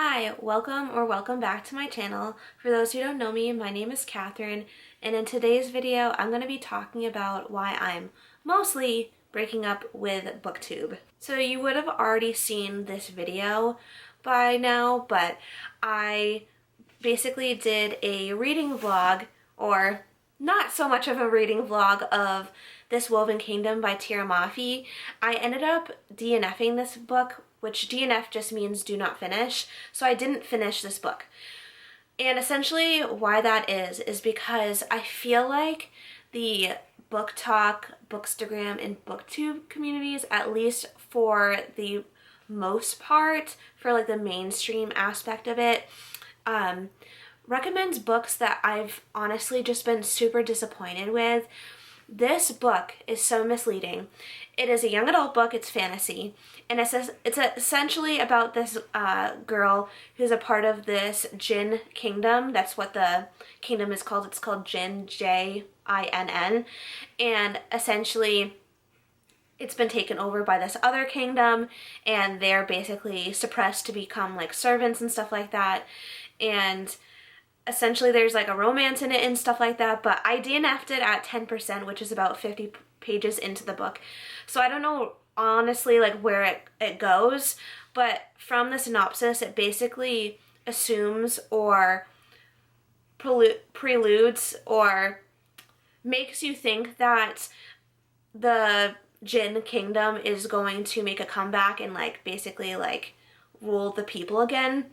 Hi, welcome back to my channel. For those who don't know me, my name is Katharine, and in today's video, I'm going to be talking about why I'm mostly breaking up with BookTube. So you would have already seen this video by now, but I basically did a reading vlog, or not so much of a reading vlog, of This Woven Kingdom by Tira Mafi. I ended up DNFing this book, which DNF just means do not finish, so I didn't finish this book. And essentially why that is because I feel like the book talk, bookstagram, and booktube communities, at least for the most part, for like the mainstream aspect of it, recommends books that I've honestly just been super disappointed with. This book is so misleading. It is a young adult book, it's fantasy, and it's essentially about this girl who's a part of this Jinn kingdom. That's what the kingdom is called. It's called Jinn, Jinn, and essentially it's been taken over by this other kingdom, and they're basically suppressed to become like servants and stuff like that, and essentially there's like a romance in it and stuff like that, but I DNF'd it at 10%, which is about 50 pages into the book. So I don't know honestly like where it goes, but from the synopsis it basically assumes or preludes or makes you think that the Jinn kingdom is going to make a comeback and like basically like rule the people again.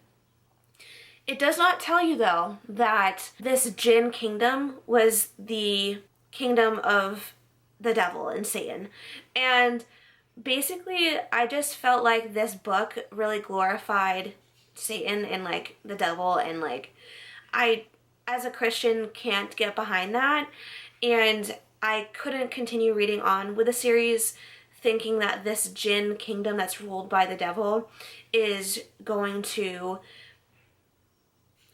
It does not tell you, though, that this Jinn kingdom was the kingdom of the devil and Satan. And basically, I just felt like this book really glorified Satan and, like, the devil. And, like, I, as a Christian, can't get behind that. And I couldn't continue reading on with the series thinking that this Jinn kingdom that's ruled by the devil is going to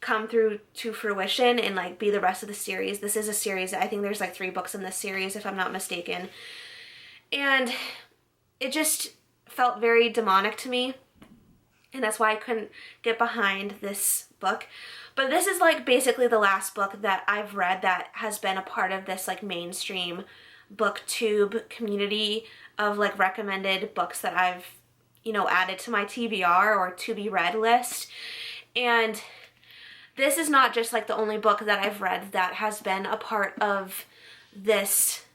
come through to fruition and like be the rest of the series. This is a series. I think there's like 3 books in this series if I'm not mistaken. And it just felt very demonic to me. And that's why I couldn't get behind this book. But this is like basically the last book that I've read that has been a part of this like mainstream BookTube community of like recommended books that I've, added to my TBR or to be read list. And this is not just like the only book that I've read that has been a part of this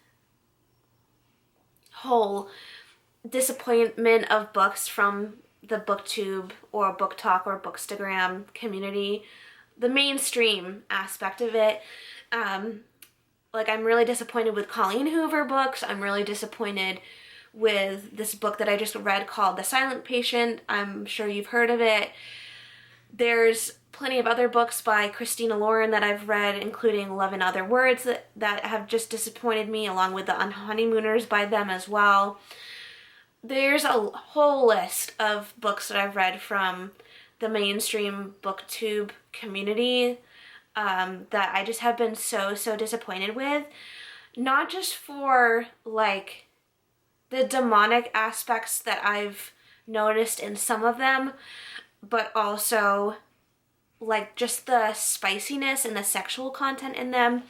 whole disappointment of books from the BookTube or Book Talk or Bookstagram community, the mainstream aspect of it. Like I'm really disappointed with Colleen Hoover books. I'm really disappointed with this book that I just read called The Silent Patient. I'm sure you've heard of it. There's plenty of other books by Christina Lauren that I've read, including Love and Other Words, that have just disappointed me, along with The Honeymooners by them as well. There's a whole list of books that I've read from the mainstream BookTube community that I just have been so disappointed with. Not just for, like, the demonic aspects that I've noticed in some of them, but also like just the spiciness and the sexual content in them.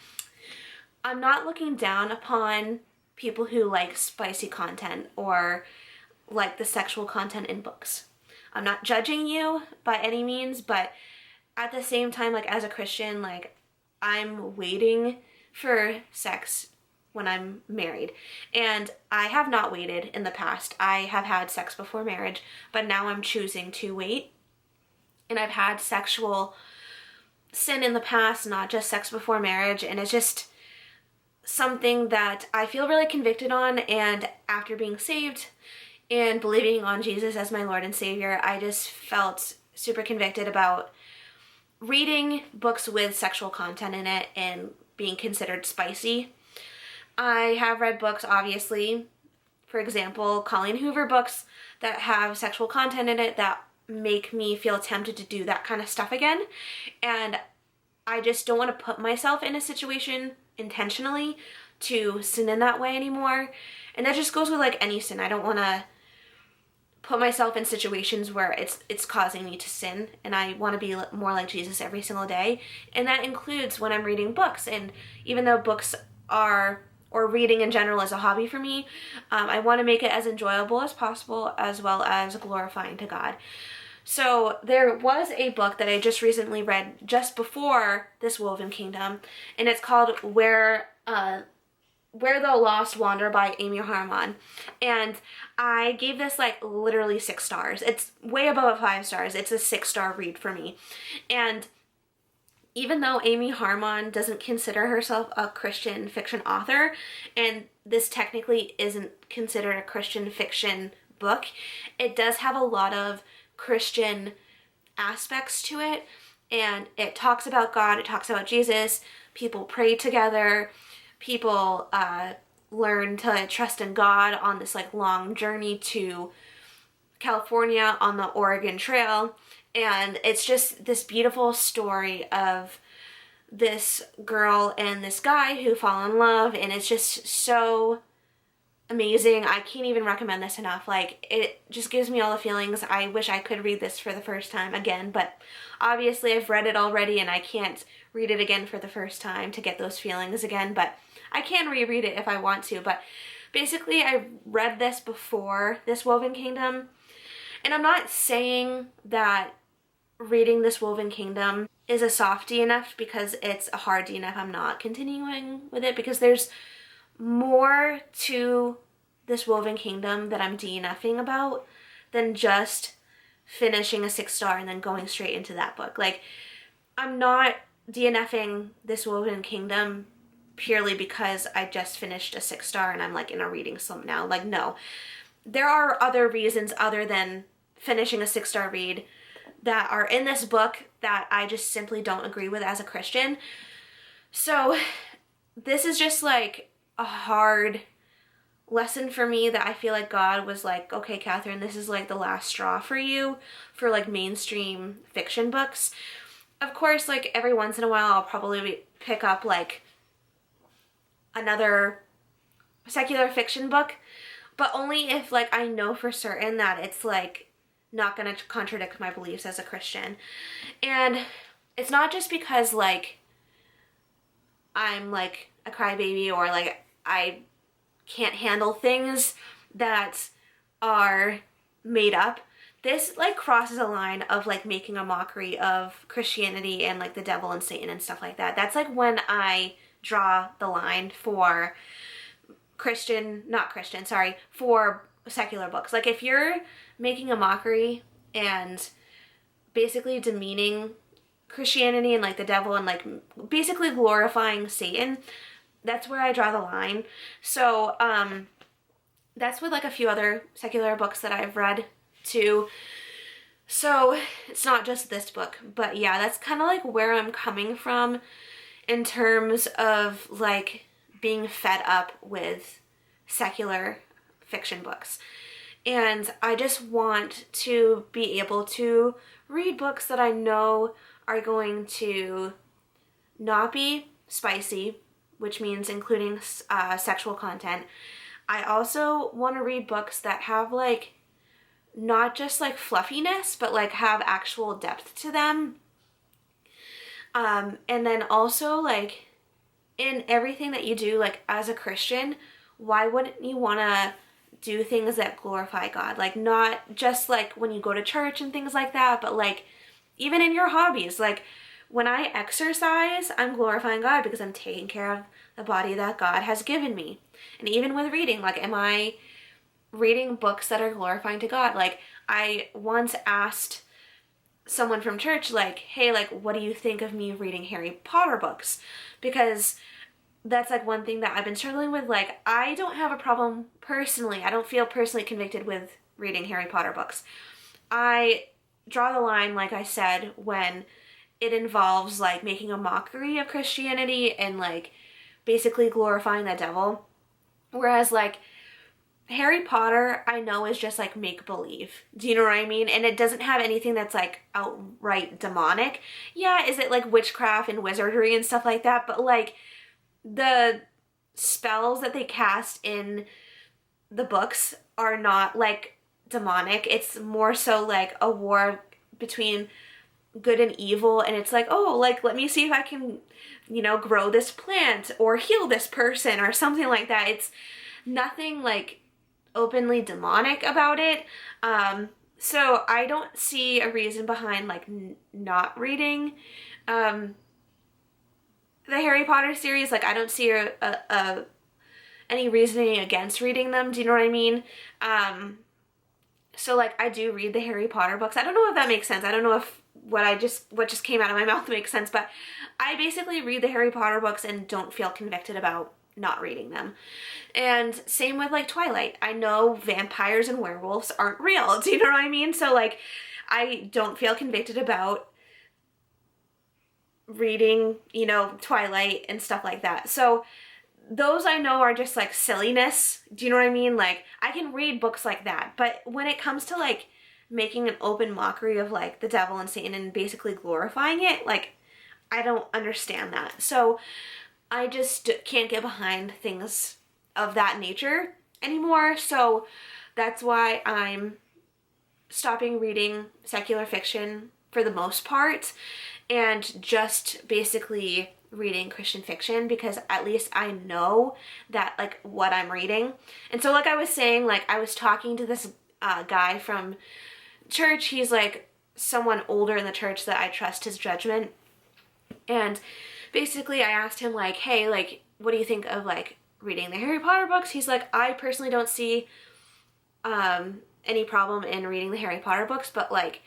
I'm not looking down upon people who like spicy content or like the sexual content in books. I'm not judging you by any means, but at the same time, like as a Christian, like I'm waiting for sex when I'm married. And I have not waited in the past. I have had sex before marriage, but now I'm choosing to wait. And I've had sexual sin in the past, not just sex before marriage, and it's just something that I feel really convicted on. And after being saved and believing on Jesus as my Lord and Savior, I just felt super convicted about reading books with sexual content in it and being considered spicy. I have read books, obviously, for example, Colleen Hoover books that have sexual content in it that make me feel tempted to do that kind of stuff again. And I just don't want to put myself in a situation intentionally to sin in that way anymore. And that just goes with like any sin. I don't want to put myself in situations where it's causing me to sin, and I want to be more like Jesus every single day. And that includes when I'm reading books. And even though books are, or reading in general, is a hobby for me, I want to make it as enjoyable as possible, as well as glorifying to God. So there was a book that I just recently read just before this Woven Kingdom, and it's called Where the Lost Wander by Amy Harmon. And I gave this like literally 6 stars. It's way above 5 stars. It's a 6-star read for me. And even though Amy Harmon doesn't consider herself a Christian fiction author, and this technically isn't considered a Christian fiction book, it does have a lot of Christian aspects to it. And it talks about God, it talks about Jesus, people pray together, people learn to trust in God on this like long journey to California on the Oregon Trail. And it's just this beautiful story of this girl and this guy who fall in love, and it's just so amazing. I can't even recommend this enough. Like, it just gives me all the feelings. I wish I could read this for the first time again, but obviously I've read it already and I can't read it again for the first time to get those feelings again, but I can reread it if I want to. But basically, I read this before this Woven Kingdom, and I'm not saying that reading this Woven Kingdom is a soft DNF because it's a hard DNF. I'm not continuing with it because there's more to this Woven Kingdom that I'm DNFing about than just finishing a 6-star and then going straight into that book. Like, I'm not DNFing this Woven Kingdom purely because I just finished a 6-star and I'm like in a reading slump now. Like, no. There are other reasons other than finishing a 6-star read that are in this book that I just simply don't agree with as a Christian. So this is just like a hard lesson for me that I feel like God was like, okay, Katharine, this is like the last straw for you for like mainstream fiction books. Of course, like every once in a while I'll probably pick up like another secular fiction book, but only if like I know for certain that it's like not gonna contradict my beliefs as a Christian. And it's not just because like I'm like a crybaby or like I can't handle things that are made up. This like crosses a line of like making a mockery of Christianity and like the devil and Satan and stuff like that. That's like when I draw the line for for secular books. Like, if you're making a mockery and basically demeaning Christianity and like the devil and like basically glorifying Satan, that's where I draw the line. So that's with like a few other secular books that I've read too. So it's not just this book, but yeah, that's kind of like where I'm coming from in terms of like being fed up with secular fiction books. And I just want to be able to read books that I know are going to not be spicy, which means including sexual content. I also want to read books that have like not just like fluffiness, but like have actual depth to them. And then also like in everything that you do, like as a Christian, why wouldn't you want to do things that glorify God? Like, not just like when you go to church and things like that, but like even in your hobbies. Like, when I exercise, I'm glorifying God because I'm taking care of the body that God has given me. And even with reading, like, am I reading books that are glorifying to God? Like, I once asked someone from church, like, hey, like, what do you think of me reading Harry Potter books? Because that's like one thing that I've been struggling with. Like, I don't have a problem personally. I don't feel personally convicted with reading Harry Potter books. I draw the line, like I said, when it involves like making a mockery of Christianity and like basically glorifying the devil. Whereas like Harry Potter, I know, is just like make-believe. Do you know what I mean? And it doesn't have anything that's like outright demonic. Yeah, is it like witchcraft and wizardry and stuff like that? But like the spells that they cast in the books are not like demonic. It's more so like a war between good and evil, and it's like, oh, like, let me see if I can, you know, grow this plant or heal this person or something like that. It's nothing like openly demonic about it. So I don't see a reason behind like not reading the Harry Potter series. Like, I don't see any reasoning against reading them. Do you know what I mean? So like, I do read the Harry Potter books. I don't know if that makes sense. I don't know if what just came out of my mouth makes sense, but I basically read the Harry Potter books and don't feel convicted about not reading them. And same with like Twilight. I know vampires and werewolves aren't real. Do you know what I mean? So like, I don't feel convicted about reading, you know, Twilight and stuff like that. So those I know are just like silliness. Do you know what I mean? Like, I can read books like that, but when it comes to like making an open mockery of like the devil and Satan and basically glorifying it, like, I don't understand that. So I just can't get behind things of that nature anymore. So that's why I'm stopping reading secular fiction for the most part and just basically reading Christian fiction, because at least I know that like what I'm reading. And so like I was saying, like, I was talking to this guy from church. He's like someone older in the church that I trust his judgment. And basically I asked him like, hey, like, what do you think of like reading the Harry Potter books? He's like, I personally don't see any problem in reading the Harry Potter books, but like,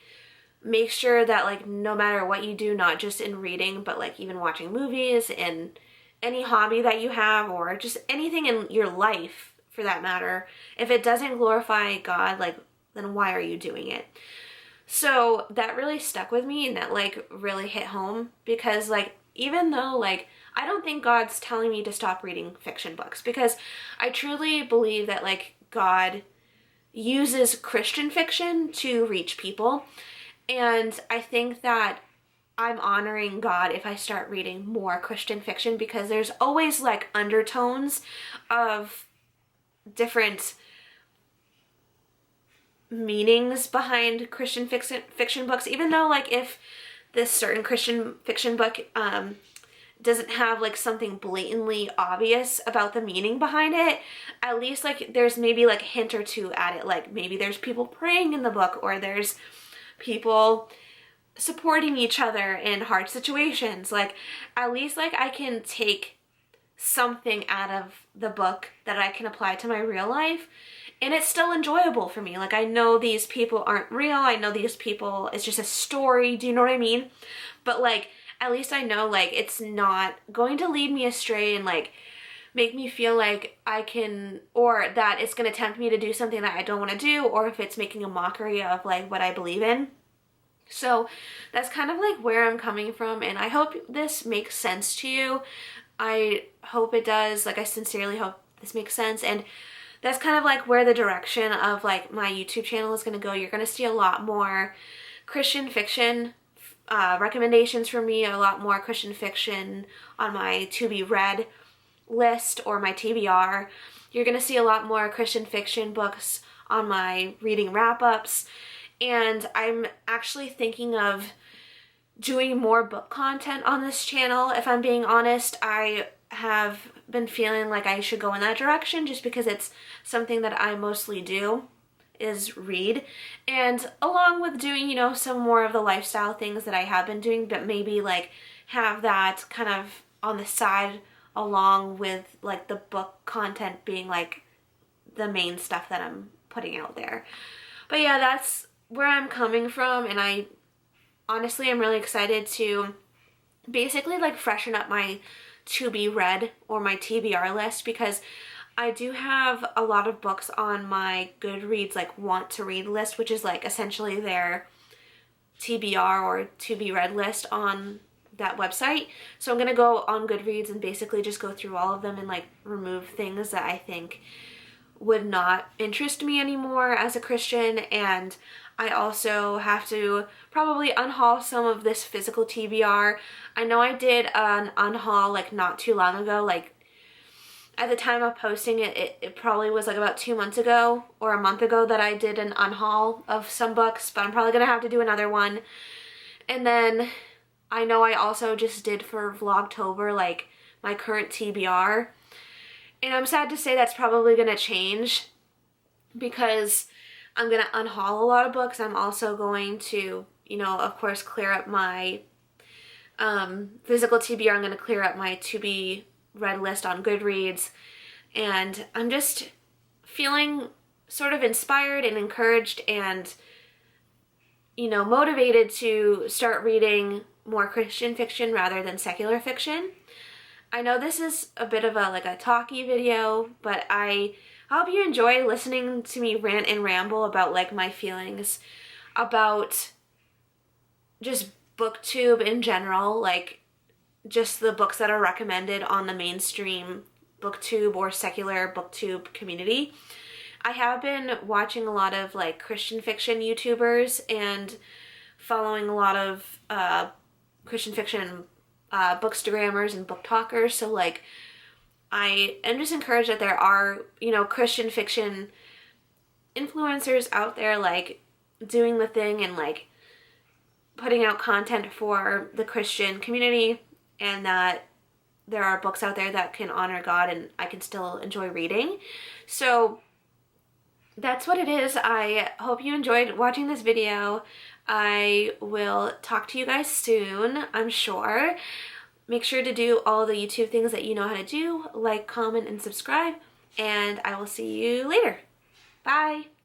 make sure that like no matter what you do, not just in reading, but like even watching movies and any hobby that you have, or just anything in your life for that matter, if it doesn't glorify God, like, then why are you doing it? So that really stuck with me, and that like really hit home, because like, even though like, I don't think God's telling me to stop reading fiction books, because I truly believe that like God uses Christian fiction to reach people. And I think that I'm honoring God if I start reading more Christian fiction, because there's always like undertones of different meanings behind Christian fiction books. Even though like, if this certain Christian fiction book doesn't have like something blatantly obvious about the meaning behind it, at least like there's maybe like a hint or two at it. Like, maybe there's people praying in the book, or there's people supporting each other in hard situations. Like, at least like I can take something out of the book that I can apply to my real life, and it's still enjoyable for me. Like, I know these people aren't real. I know these people, it's just a story. Do you know what I mean? But like, at least I know like it's not going to lead me astray and like make me feel like I can, or that it's going to tempt me to do something that I don't want to do, or if it's making a mockery of like what I believe in. So that's kind of like where I'm coming from, and I hope this makes sense to you. I hope it does. Like, I sincerely hope this makes sense, and that's kind of like where the direction of like my YouTube channel is going to go. You're going to see a lot more Christian fiction recommendations from me, a lot more Christian fiction on my to be read list or my TBR. You're going to see a lot more Christian fiction books on my reading wrap-ups, and I'm actually thinking of doing more book content on this channel. If I'm being honest, I have been feeling like I should go in that direction, just because it's something that I mostly do, is read, and along with doing, you know, some more of the lifestyle things that I have been doing, but maybe like have that kind of on the side along with like the book content being like the main stuff that I'm putting out there. But yeah, that's where I'm coming from, and I honestly am really excited to basically like freshen up my to be read or my TBR list, because I do have a lot of books on my Goodreads like want to read list, which is like essentially their TBR or to be read list on that website. So I'm gonna go on Goodreads and basically just go through all of them and like remove things that I think would not interest me anymore as a Christian. And I also have to probably unhaul some of this physical TBR. I know I did an unhaul like not too long ago, like at the time of posting it, it probably was like about 2 months ago or a month ago that I did an unhaul of some books, but I'm probably gonna have to do another one. And then I know I also just did for Vlogtober like my current TBR, and I'm sad to say that's probably gonna change because I'm gonna unhaul a lot of books. I'm also going to, you know, of course, clear up my physical TBR. I'm gonna clear up my to be read list on Goodreads, and I'm just feeling sort of inspired and encouraged and, you know, motivated to start reading more Christian fiction rather than secular fiction. I know this is a bit of a talky video, but I hope you enjoy listening to me rant and ramble about like my feelings about just BookTube in general, like just the books that are recommended on the mainstream BookTube or secular BookTube community. I have been watching a lot of like Christian fiction YouTubers and following a lot of Christian fiction bookstagrammers and book talkers. So like I am just encouraged that there are, you know, Christian fiction influencers out there like doing the thing and like putting out content for the Christian community, and that there are books out there that can honor God and I can still enjoy reading. So that's what it is. I hope you enjoyed watching this video. I will talk to you guys soon, I'm sure. Make sure to do all the YouTube things that you know how to do, like, comment, and subscribe, and I will see you later. Bye!